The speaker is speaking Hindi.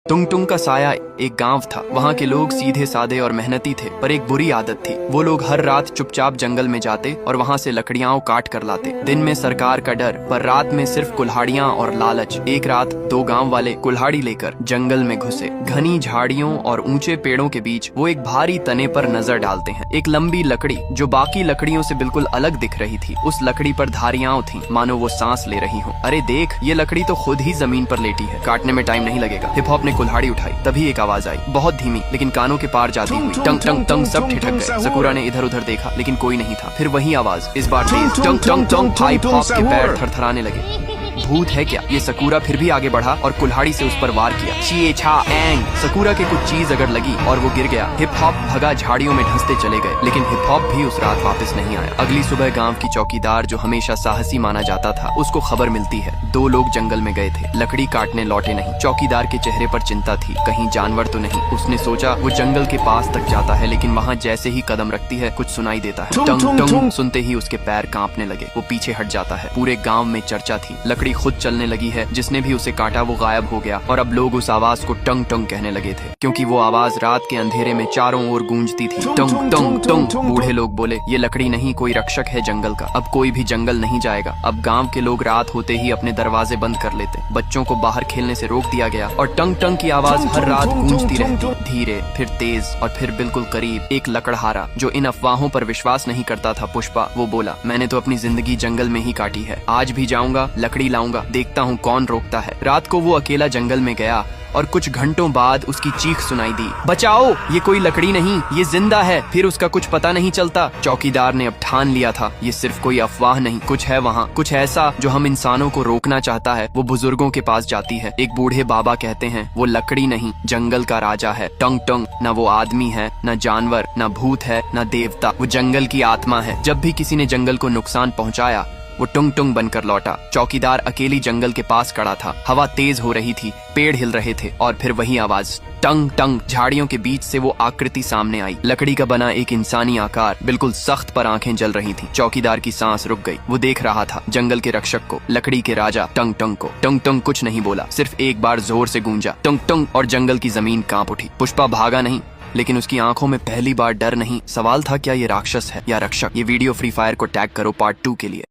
टुंग टुंग का साया एक गांव था। वहाँ के लोग सीधे सादे और मेहनती थे, पर एक बुरी आदत थी। वो लोग हर रात चुपचाप जंगल में जाते और वहाँ से लकड़ियाँ काट कर लाते। दिन में सरकार का डर, पर रात में सिर्फ कुल्हाड़ियाँ और लालच। एक रात दो गांव वाले कुल्हाड़ी लेकर जंगल में घुसे। घनी झाड़ियों और ऊंचे पेड़ों के बीच वो एक भारी तने पर नजर डालते हैं। एक लंबी लकड़ी जो बाकी लकड़ियों से बिल्कुल अलग दिख रही थी। उस लकड़ी पर धारियां थीं, मानो वो सांस ले रही हो। अरे देख, ये लकड़ी तो खुद ही जमीन पर लेटी है, काटने में टाइम नहीं लगेगा। हिप हॉप ने कुल्हाड़ी उठाई। तभी एक आवाज आई, बहुत धीमी लेकिन कानों के पार जाती हुई। टंग टंग टंग। सब ठिठक गए। सकूरा ने इधर उधर देखा लेकिन कोई नहीं था। फिर वही आवाज, इस बार तेज। टंग टंग टंग। हिप हॉप के पैर थरथराने लगे। भूत है क्या? ये सकूरा फिर भी आगे बढ़ा और कुल्हाड़ी से उस पर वार किया। ची छा एंग। सकूरा के कुछ चीज अगर लगी और वो गिर गया। हिप हॉप भगा, झाड़ियों में ढंसते चले गए, लेकिन हिप हॉप भी उस रात वापस नहीं आया। अगली सुबह गांव की चौकीदार, जो हमेशा साहसी माना जाता था, उसको खबर मिलती है दो लोग जंगल में गए थे, लकड़ी काटने लौटे नहीं। चौकीदार के चेहरे पर चिंता थी, कहीं जानवर तो नहीं। उसने सोचा वो जंगल के पास तक जाता है, लेकिन वहाँ जैसे ही कदम रखती है कुछ सुनाई देता है। टंग टंग सुनते ही उसके पैर कांपने लगे। वो पीछे हट जाता है। पूरे गाँव में चर्चा थी, लकड़ी खुद चलने लगी है। जिसने भी उसे काटा वो गायब हो गया और अब लोग उस आवाज को टंग टंग कहने लगे थे, क्योंकि वो आवाज रात के अंधेरे में चारों ओर गूंजती थी। टंग टंग टंग। बूढ़े लोग बोले, ये लकड़ी नहीं, कोई रक्षक है जंगल का। अब कोई भी जंगल नहीं जाएगा। अब गांव के लोग रात होते ही अपने दरवाजे बंद कर लेते। बच्चों को बाहर खेलने से रोक दिया गया और टंग टंग की आवाज हर रात गूंजती रहती, धीरे, फिर तेज और फिर बिल्कुल करीब। एक लकड़हारा जो इन अफवाहों पर विश्वास नहीं करता था, पुष्पा, वो बोला, मैंने तो अपनी जिंदगी जंगल में ही काटी है। आज भी जाऊंगा, लकड़ी लाऊंगा, देखता हूँ कौन रोकता है। रात को वो अकेला जंगल में गया और कुछ घंटों बाद उसकी चीख सुनाई दी, बचाओ, ये कोई लकड़ी नहीं, ये जिंदा है। फिर उसका कुछ पता नहीं चलता। चौकीदार ने अब ठान लिया था, ये सिर्फ कोई अफवाह नहीं, कुछ है वहाँ, कुछ ऐसा जो हम इंसानों को रोकना चाहता है। वो बुजुर्गों के पास जाती है। एक बूढ़े बाबा कहते हैं, वो लकड़ी नहीं, जंगल का राजा है। टंग टंग न वो आदमी है, न जानवर, न भूत है, न देवता, वो जंगल की आत्मा है। जब भी किसी ने जंगल को नुकसान पहुँचाया, वो टुंग टुंग बनकर लौटा। चौकीदार अकेली जंगल के पास खड़ा था। हवा तेज हो रही थी, पेड़ हिल रहे थे और फिर वही आवाज, टंग टंग। झाड़ियों के बीच से वो आकृति सामने आई, लकड़ी का बना एक इंसानी आकार, बिल्कुल सख्त, पर आंखें जल रही थीं। चौकीदार की सांस रुक गई। वो देख रहा था जंगल के रक्षक को, लकड़ी के राजा टंग टंग को। टंग टंग कुछ नहीं बोला, सिर्फ एक बार जोर से गूंजा, टंग टंग, और जंगल की जमीन कांप उठी। पुष्पा भागा नहीं, लेकिन उसकी आंखों में पहली बार डर नहीं। सवाल था, क्या ये राक्षस है या रक्षक? ये वीडियो फ्री फायर को टैग करो पार्ट 2 के लिए।